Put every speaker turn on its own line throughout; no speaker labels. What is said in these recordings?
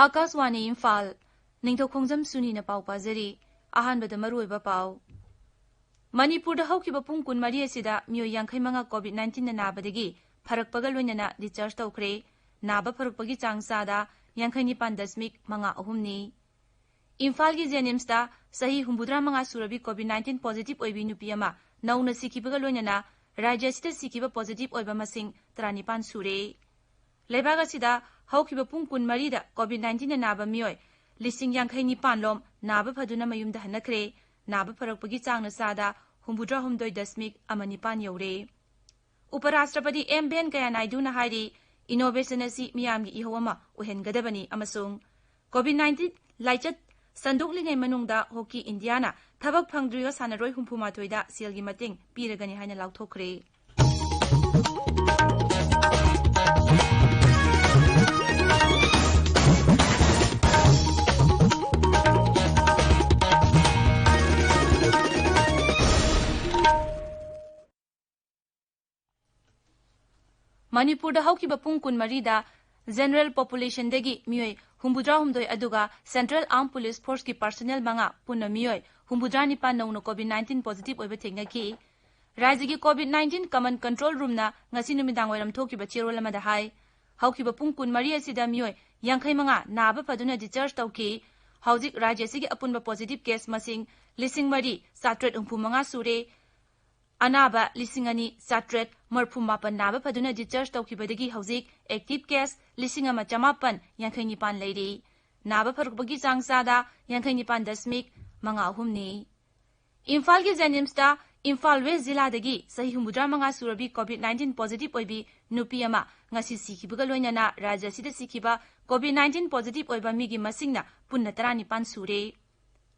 Akaswani Imphal, Ningthoujam Suni na pau pazari, ahanbada maruiba pau. Manipur da haukiba pung kun mari asida myo yankhai manga COVID-19 na nabadagi pharakpaga loinana discharge tawkhre, naba pharakpagi changsada yankhai nipan dasmik manga ahumni. Imphal gi Jenims da sahi humbudra manga surabi COVID-19 positive oibi nupi ama nauna sikibaga loinana rajya sida sikiba positive oiba masing 35 sure. Lebaga sida haukiba pung kun mari da COVID-19 na naba myoy lising yankhai nipan lom naba phaduna mayum da hanakre. Naba pharakpagi chang na sada humbudra humdoi dasmik amanipan yaure. Uparashtrapati M. Venkaiah Naidu na hairi innovation asi miyamgi ihawama uhengadabani amasung COVID-19 laichat sanduklingai manungda hoki Indiana thabak phangdriga sanaroi humphumathoida selgi mating piragani haina lauthokre. Manipur da haukiba pung kun marida general population dagi miyoi humbudra humdoi aduga Central Armed Police Force ki personnel manga punna miyoi humbudra nipan nauna COVID-19 positive oiba tengnaki. Rajya ki COVID-19 command control room na ngasi numidang wairam thokiba chirol amada hai. Haukiba pung kun mari asida miyoi yankhai manga naba paduna discharge tawki. Haujik rajya sigi apunba positive case masing lising mari satret umpu manga sure. Anaba lisingani satret marphum mapan naba paduna discharge tawkibadagi haujik active case lisingama chamapan yankhai nipan leiri. Naba pharukbagi changsada yankhai nipan dasmik manga ahumni. Imphal gi Jenims da Imphal West Zilla dagi sahi humbudra manga surabi COVID-19 positive oibi nupi ama ngasi sikibaga loinana rajya sida sikiba COVID-19 positive oiba migi masingna punna 35 sure.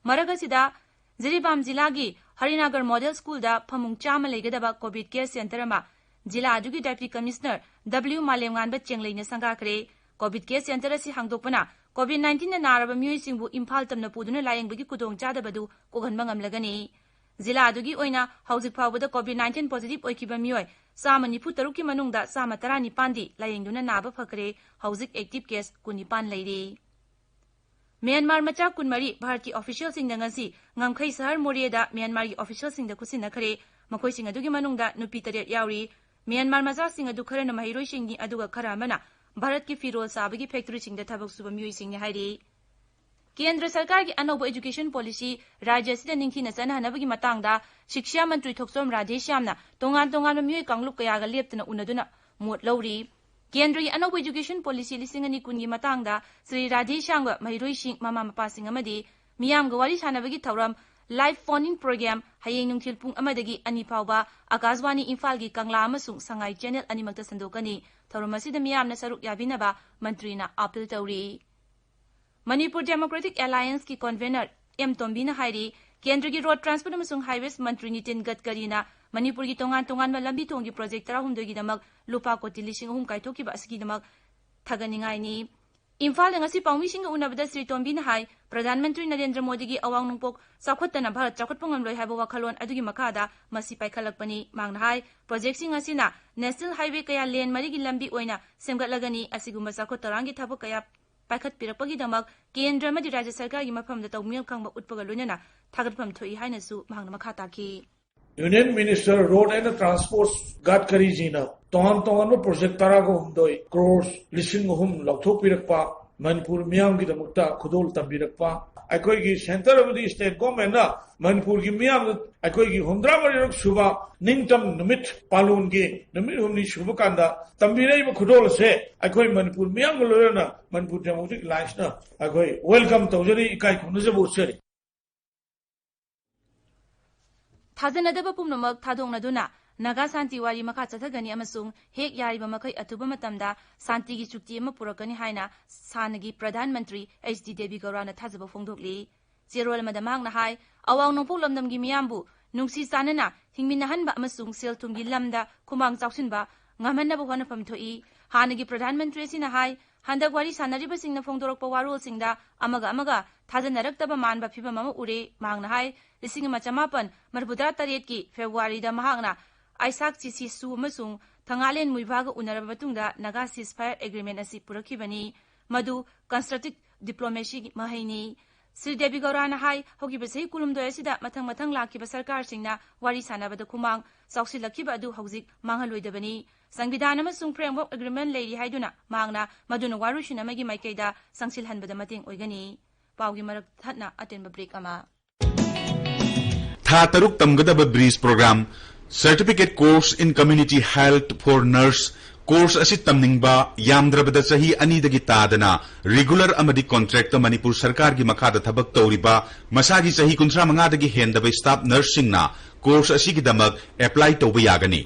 Maraga sida Jiribam Zilagi Harinagar Model School da phamung chama legadaba COVID care center ama Jila adugi Deputy Commissioner W Malemnganba chengleina sangakre COVID care center asi hangdokpana COVID-19 na naraba miyoi singbu Imphal tamna puduna layengbagi kudong chadabadu koganba ngamlagani. Jila adugi oina haujik phawbada COVID-19 positive oikiba miyoi sama nifu taruki manungda sama 19 di layengduna naba phakre haujik active case 19 leiri. Myanmar macha kunmari Bharati official sing ngasi ngamkhai sahar Morieda Myanmar gi official sing da kusina khare makoi sing adugi manungda nupi taret yauri Myanmar macha sing adu khare na mahiroi sing ni aduga khara mana Bharat ki firol sabagi factory sing da thabak suba miyoi sing ni hairi Kendra sarkar gi anoba education policy rajya sida ningthi na sana hanabagi matangda shiksha mantri Thoksom Radheshyamna tongan miyoi kanglup kaya ga leptana unaduna mot lawri Kendra Anoba Education Policy lisingani kungi matangda Sri Radheshyamga mahiroi sing mama mapa sing amadi miyam ga wari sanabagi thauram live phone-in program hayeng nungthil pung amadagi ani phawba Akaswani Imphal gi Kangla amasung Sangai channel animakta sandokani thauram asida miyamna saruk yabinaba mantrina appeal tawri Manipur Democratic Alliance ki convener M Tombina hairi Kendra gi Road Transport amasung Highways mantri Nitin Gadkari na Manipur gi tongan lambi thonggi project 12 gi damak lupa koti lising hum kaithoki ba asigi damak thaganingai ni Imphal ngasi pawmi singa unabada Sri Tombi na hai Pradhan Mantri Narendra Modi gi awang nungpok sakhotana Bharat chakhotpangam loi haiba wakhalon adugi makada masi paikhalakpani mangna hai project sing asina national highway kaya lane mari gi lambi oina semgatlagani asiguma sakhotarangi thabok kaya paikhat pirakpagi damak kendra madi rajya sarkar gi mafamda tawmil khangba utpaga loinana thagatpham thoi haina su mangna makhata ki
Union Minister Road and Transport Gadkari Jina Tongan project Tarago Doi crores listing hum Lokthok Pirakpa Manipur Miam Gita Mukta Kudol Tambirakpa Akoigi Center of the State Government Manipur Gimiam Akoigi Hundra Marirok Suba Ningtam Numit Palun Gi Numit Humni Shubakanda Tambira Kudol say Akoi Manipur Miam Lorena Manipur Democratic Alliance Akoi welcome to Jari Ikai Kunazabu Seri
Thadana pumnamak thadongnaduna Naga Santi wari makha chathagani amasung hek yariba makai atuba matamda Santi gi chukti ama purakani haina sanagi Pradhan Mantri HD Devi Gaurana thajaba phongdokli Zerol madamang na hai awang nongpok lamdam gi miyambu nungsi sanana hingmin hanba amasung sel thumgi lamda khumang chawsinba ngamanna ba hona pamthoi hanagi Pradhan Mantri sina hai handak wari sanariba singna phongdorokpa warol singda amaga thajanarakta manba phibam ama ure mangna hai lising machamapan marbudra taret ki February da mahangna Aisak Chisi Su amasung Thangalen Muibaga unaraba matungda Naga ceasefire agreement asi purakibani madu constructive diplomacy महैनी श्री देवी गौराना हाई होगिब सही कुलुमदोय असिदा मथंग मथंग लाखिब सरकार सिंगना वारी सानाबद खुमांग सौसिलखिब अदु हौजिक मांगलोइदबनी संविधान अमसुंग फ्रेमवर्क एग्रीमेंट लेरी हाइदुना मांगना मदुना वारुशिन अमगी माइकेदा संसिलहनबद मतेंग ओइगनी पाउगी मरक थतना अटेंब ब्रेक अमा
था तरुक तमगदब bridge programme certificate course in community health for nurse course असी तमनिंगबा यामद्रबद सही अनीदगी तादना रेगुलर अमदी कॉन्ट्रैक्ट मणिपुर सरकार की मखादा थबक तौरिबा मसागी सही 35 हेंदब स्टाफ नर्सिंगना कोर्स असी की दमक एप्लाई तौब यागनी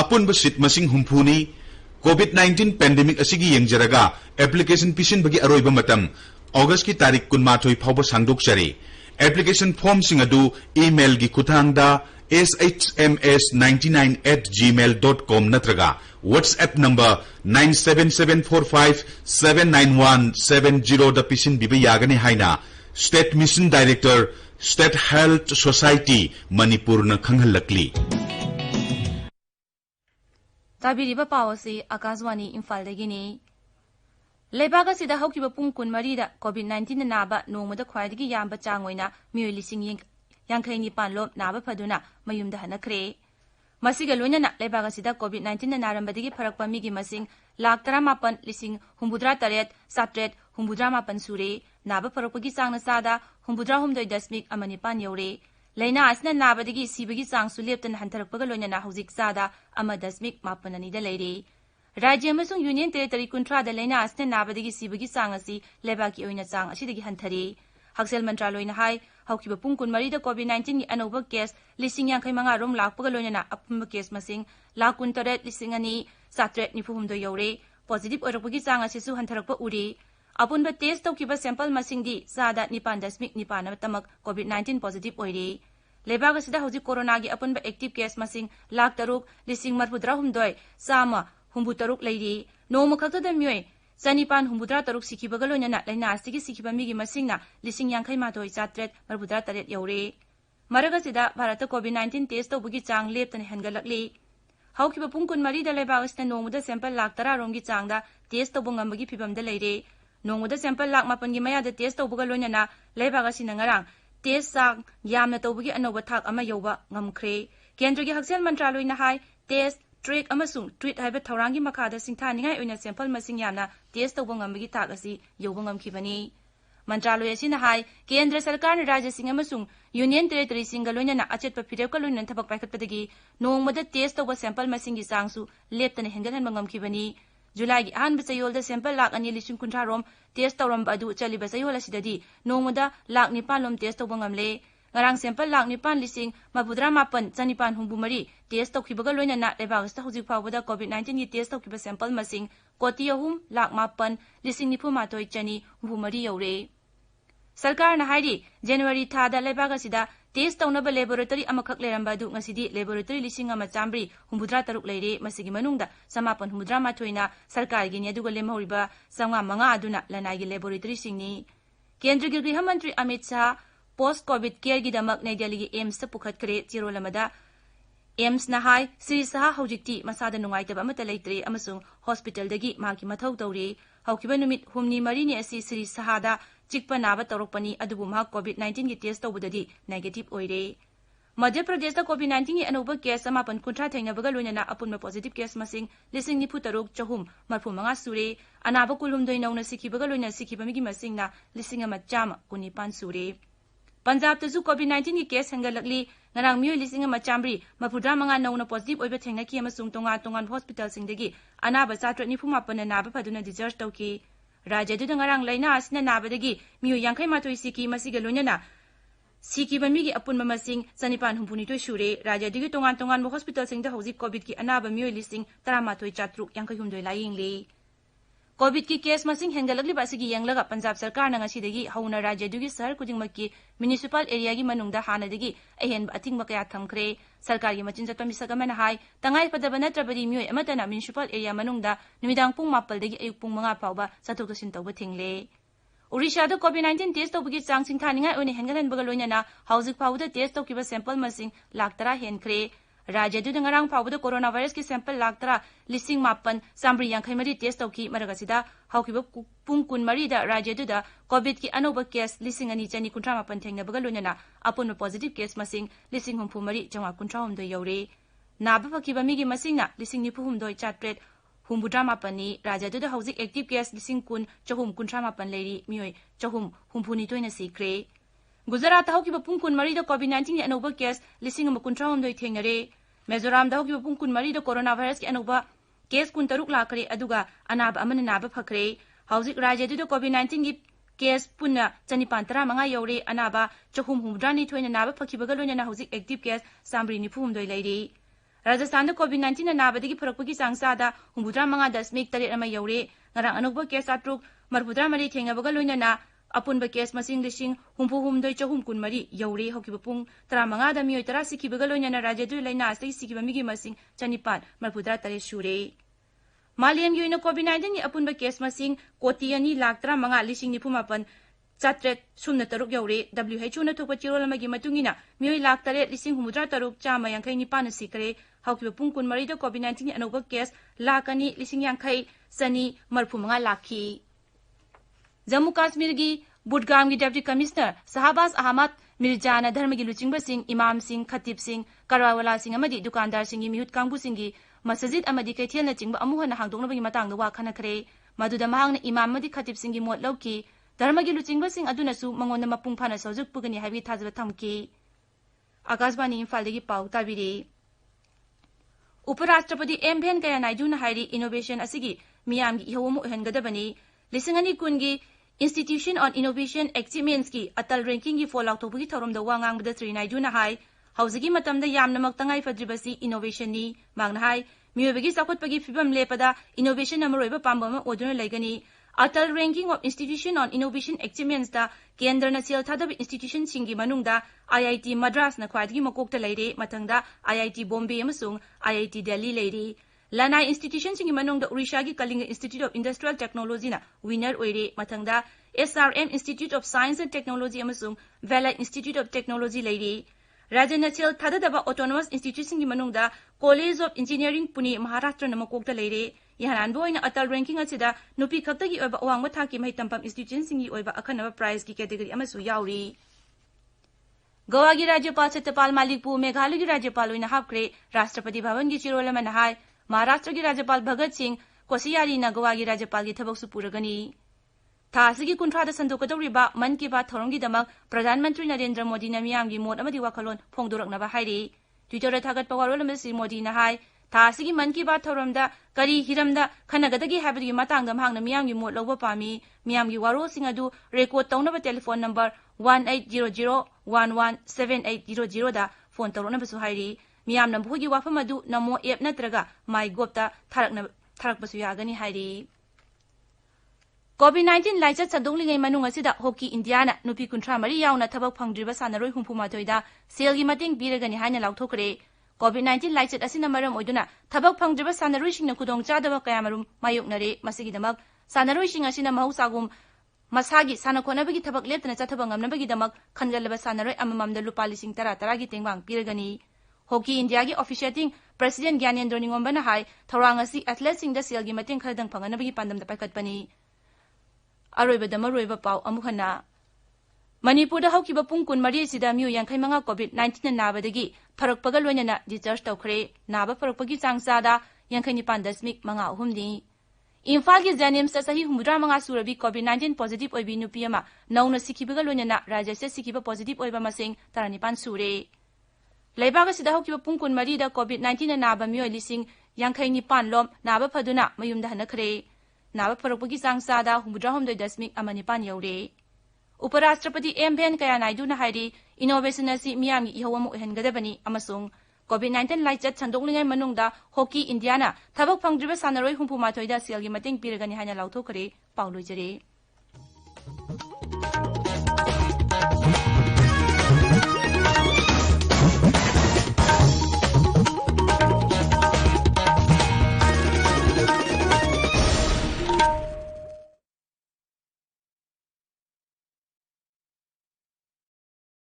अपुनब सीट मसिंग हुंफुनी कोविड-19 पेंडेमिक असिगी यंगजरगा एप्लीकेशन पिसिनबगी अरोइबा मतम अगस्त की तारीख 19 फाउबा सांगदोकचरे एप्लीकेशन फॉर्म सिंग अदु ईमेल की खुथांगदा shms99@gmail.com नत्रगा WhatsApp नंबर 9774579170 द पिसिन बिबे यागने हाइना state mission director state health society Manipur न खंगहलकली
ताबिरिबा पावसी आकाशवाणी इम्फाल दगिनी लेबागा सिदा हौकिबा पुंग 13 दा कोविड-19 नाबा नोंगमदा ख्वाइदगी यामबा चांगोइना मियोय लिसिंग यांखैनी पानलोम नाबा फदुना मयुमदा हनखरे मसिगा लोइनना लेबागा सिदा कोविड-19 नारंबदगी फरकपा मिगी मसिंग 1,38,738 सुरे नाबा फरकपगी चांगना सादा 93.9 यौरे लेना असना नाबदगी सिबगी चांग सुलेप्तन हंथरकपगा लोइनना हौजिक सादा 1.9 दा लेरे राज्य अमसुंग यूनियन टेरिटरी 30 दा लेना असना नाबदगी सिबगी चांग असि लेबाकी ओइना चांग असिदगी हंथरे हक्सेल मंत्रालयना हाई हौकिबा पुंग 13 दा कोविड-19 की अनौबा case 55 Rome लाखपगा लोइनना अपुंबा case मसिंग 1,38,794 you're positive ओरकपगी Chang असिसु हंथरकपा Uri अपुंबा test तौकिबा sample मसिंगदी सादा 9.9 तमक कोविड-19 पॉजिटिव ओइरे लेबाग असिदा हौजिक कोरोना की अपुंबा active case मसिंग 1,03,933 Sama 63 Larry Nom खक्तदा म्योय Sanipan Humbudra Taruk Siki Bagaloina, Lena Siki Siki Bamigi Masina, Lising Yankai Mato is at Marbudra Taret Yore. Maragasida, Barata COVID-19 test of Bugitang left and Hangalakli. How keep a punkun Marida Lebas and no with the sample lak Tara Rongitanga, test of Bungamagi Pibam the lady. No with the sample lak Mapangimaya, the test of Bugalona, Lebagasinangarang, test sang, Yam Natobugi and Overtak Amayoba, Namcre. Kendrick Haxel Mantralo in a high, test. Trick amasung tweet haiba taurangi makada singthani ngai oina sample masing yamna test tawbang amgi takasi yobangam kibani mantraloy asina hai kendra sarkar na rajya sing amasung union territory singaloina na achetpa phirep kaloina thabak paikhatpadagi nongmada test tawba sample masing gi sangsu leptana hengalhan mangam kibani July gi han bisayol da sample lak ani lising kuntra rom test tawram badu chali basayol asidadi nongmada lak ni palom test tawbang amle ngarang sample lak ni pan lising mabudra mapan chanipan humbumari test tawkibaga loina na lebagasta hujik phawada covid-19 gi test tawkiba sample masing koti ahum lak mapan lising nipu matoi chani humbumari yaure sarkar na hairi January thada lebagasida test tawnaba laboratory amakak leramba du ngasidi laboratory lising ama chambri humbudra taruk leire masigi manungda samapan humbudra mathoina sarkar gi ne duga lemhoriba sanga manga aduna lanai gi laboratory singni kendra gi griha mantri Amit Shah post covid care gi damak nei delhi gi aims ta pukhat kare chirolamada aims na hai Sri Saha hojikti masada nungaitaba amata leitre amasung hospital dagi maki mathau tawri haukiba numit humni marini asi Sri Saha da chikpa naba torokpani adubu ma covid-19 gi test tawbudadi negative oire Madhya Pradesh da covid-19 gi anoba case amapan kuntra thaina baga loina apunma positive case masing lising nipu taruk chahum marfu manga sure anaba kulhum doi nauna sikhi baga loina sikhi bamigi masing na lising ama chama kunipan sure Punjab tazu COVID-19 ki case hangalakli ngarang miyo lising ama chambri mapudra manga nauna positive oiba thengna ki amasung tongan hospital singdagi anaba satrat ni phumapana naba paduna discharge tawki rajya du ngarang laina asna nabadagi miyo yankai matoi siki masiga loina siki bamigi apun mamasing sanipan humpuni to shure rajya du tongan hospital singda hojik covid ki anaba miyo lising taramatoi chatruk yankai humdoi laingli COVID की case मसिंग हेंगलगली बासिगी यंगलगा Punjab सरकार नंगा सिदगी हौना राज्य दुगी शहर कुजिंगमकी municipal area की मनुंगदा हानादगी अहेन a thing बकया थमखरे सरकार की मचिन जतम मिसगमन high तंगाई पदब नत्रबदी म्युय अमतना municipal area मनुंगदा निमिदांग पुंग मापल दगी अयुक पुंग मंगा फावबा सथोक दसिन तौब थिंगले ओडिशादा कोविड-19 टेस्ट तौबगी चांग सिंथानिंगा ओने हेंगलन बगलोइना हाउजिक फावदा टेस्ट तौकिबा सैंपल मसिंग लाख 10 हेनखरे राज्य अदुदा ngarang phawbada coronavirus ki sample laktara lising mapan sambri yankhai mari test tawki maraga sida hawkiba pung kun mari da राज्य अदुदा covid ki anoba case lising ani chani kuntra mapan thengna baga loinana apun positive case masing lising humpu mari jangwa kuntra hum do yore naba phakiba mi gi masing na lising ni phuhum doi chatret humbudra mapani राज्य अदुदा hauzik active case lising kun chahum kuntra mapan leiri mioi chahum humpuni toina sikre Gujarat हौकी बपुंग कुन मरी the कोविड-19 की अनोबा case लिसिंग म कुंट्रा हमदोय थेंगरे Mizoram the हौकी बपुंग कुन मरी the corona virus की अनोबा case कुन तरुक लाखरे अदुगा अनाब अमन नाब फखरे हौजिक राज्य दु कोविड-19 की केस पुन्ना चनिपांतरा मंगा यौरे अनाबा चहुम हुमद्रानी थोइना नाब फखिबगा लोइना हौजिक एक्टिव केस सामब्री नि फुमदोय लेरि राजस्थान द कोविड-19 ना नाबदगी फरकपगी चांगसादा हुमद्रा मंगा दशमिक तरेट अमा यौरे ngara अनोबा केस अट्रुक मरपुद्रा मरी थेंगबगा लोइना अपुनब केस मसिंग लिसिंग हुम्फु हुमदोय चहुम कुन मरी यौरे हौकिब पुंग 35 दा मियोय 30 सिखिबगा लोइना राज्य दु लैना असै सिखिबा मिगी मसिंग चनिपान मरपुद्रा तरे शुरे मालियम योइना कोविड-19 की अपुनब केस मसिंग कोटी अनि लाख 35 लिसिंग निफुमापन चात्रेट सुमना तरुक यौरे WHO ना थोप चिरोल मगी मतुंगिना मियोय लाख 3 लिसिंग हुमुद्रा तरुक चामा यांखै निपान सिकरे हौकिब पुंग कुन मरी द कोविड-19 की अनोबा केस लाख अनि लिसिंग यांखै सनी मरफुमंगा लाखी जम्मू कश्मीर की बुडगाम की डेप्टी कमिश्नर साहबाज अहमद मिर्जा धर्म की लुचिंग सिंह इमाम सिंह खतीब सिंह करवावाला सिंह दुकानदार सिंह की मिहुत कांगबू सिंह की मस्जिद कैथेल चिंब अमुहन हांगदोंनबगी मतंग वा खनखरे मदुदा महांगना इमाम खतीब सिंह की मोट लौकी धर्म की लुचिंग सिंह अदुनसु मंगोंद मपुंग फाना सौजुक पुगनी हाबी थाजब थमकी आकाशवाणी इम्फालदगी पाउ ताबिरे उपराष्ट्रपति एम वेंकैया नायडूना हाइरी इनोवेशन असिगी मियामगी इहोमु ओहनगदबनी लिसिंगनी कुनगी Institution on Innovation Achievements की अटल रैंकिंग की फॉल आउट होगी थौरम द वांगांग बद श्री नायडू ना हाई हौजिगी मतम द यामनमक तंगाई फद्रिबसी इनोवेशन नी मांगना हाई मियोबगी साखोतपगी फिबम लेपदा इनोवेशन अमरोइब पांबम ओदुना लेगनी Atal ranking of institution on innovation achievements दा केंद्र न सेल थादब इंस्टीट्यूशन सिंगी मनुंगदा IIT मद्रास न ख्वादगी मकोकता लेरे मतंगदा IIT बॉम्बे अमसुंग IIT दिल्ली लेरे Lanai institution singi manung da Orisha gi Kalinga Institute of Industrial Technology na winner oire matangda SRM Institute of Science and Technology amasung Valley Institute of Technology leiri Raja National Thadadaba Autonomous Institute singi manung da College of Engineering Pune Maharashtra na makokta leire yahanan boina atal ranking asida nupi khaktagi oiba awangba thaki mai tampam institution singi oiba akhanaba prize ki category amasu yauri Goa gi Rajyapal Satyapal Malik pu Meghalaya gi Rajyapal oina hapkre Rashtrapati Bhavan gi chirol ama nahai Maharashtra की राज्यपाल भगत सिंह कोसियारी न गोवा की राज्यपाल की थबक सुपुरगनी थासगी कुंथ्रादा संदोकदौरिबा मन की बात थौरंगी दमक प्रधानमंत्री नरेंद्र मोदी न मियामगी मोद अमदी वाखलोन फोंगदोरकनबा हाइरे ट्विटर दा थागत पवारोल मसी मोदी न हाय थासगी मन की बात थौरमदा करी हिरमदा खनगदगी हाबदी मतंग महंगना मियामगी मोद लौबा पामी मियामगी वारो सिंह अदु रेकॉर्ड तौनबा टेलीफोन नंबर 1800117800 दा फोन तौरनबसु हाइरे मियाम नंबुगी वाफम अदु नमो एप नत्रगा माई गोप्ता थरकबसु यागनी हाइरी कोविड-19 लाइचत सदोंगलिंगै मनुंग असिदा हॉकी इंडियाना नुपी कुंथ्रा मरी यावना थबक फंगद्रिबा सानरोय हुंफुमाथोइदा सेलगी मतेंग पीरगनी हाइना लाउथोकरे कोविड-19 लाइचत असिना मरम ओइदुना थबक फंगद्रिबा सानरोयसिंगना खुदोंग चादबा कयामरुम मायोकनरे मसिगिदमक सानरोयसिंग असिना महौसागुम मसागी सानखोनबगी थबक लेतना चथबा ngamnabagidamक खनगलबा सानरोय अमममदा लुपा लिसिंग 10 की तेंगबांग पीरगनी हॉकी इंडिया की ऑफिशियल टीम प्रेसिडेंट ज्ञानेंद्र निंगोंबना हाई थौरांग असि एथलेट सिंग द सेल की मतेंग खरदंग फंगनबगी पांदम द पाइखतपनी अरोइबद मरोइब पाउ अमुहना मणिपुर द हौकिब पुंग कुन मरी सिदा मियो यांखै मंगा कोविड-19 ना नाबदगी फरकपगा लोइना डिस्चार्ज तौखरे नाबा फरकपगी चांगसादा यांखै निपान दशमिक मंगा अहुमनी इम्फाल की जेनिम्स सही हुमुद्रा मंगा सुरबी कोविड-19 पॉजिटिव ओइबी नुपी अमा नौना सिखिबगा लोइना राज्य से सिखिब पॉजिटिव ओइबा मसिंग 35 सुरे लेबाग सिदा हौकिब पुंग कुन मरी दा कोविड-19 नाबा मियोय लिसिंग यांखै निपान लोम नाबा फदुना मयुमदा हनखरे नाबा फरकपगी चांगसादा हुमुद्रा हमदोय दशमिक अमा निपान यौरे उपराष्ट्रपति एम वेंकैया नायडूना हाइरी इनोवेशन असि मियामगी इहोम ओहनगदबनी अमसुंग कोविड-19 लाइचत संदोंगलिंगै मनुंगदा हॉकी इंडियाना थबक फंगद्रिबा सानरोय हुंफुमाथोइदा सेलगी मतेंग पीरगनी हाइना लाउथोकरे पाउलोइजरे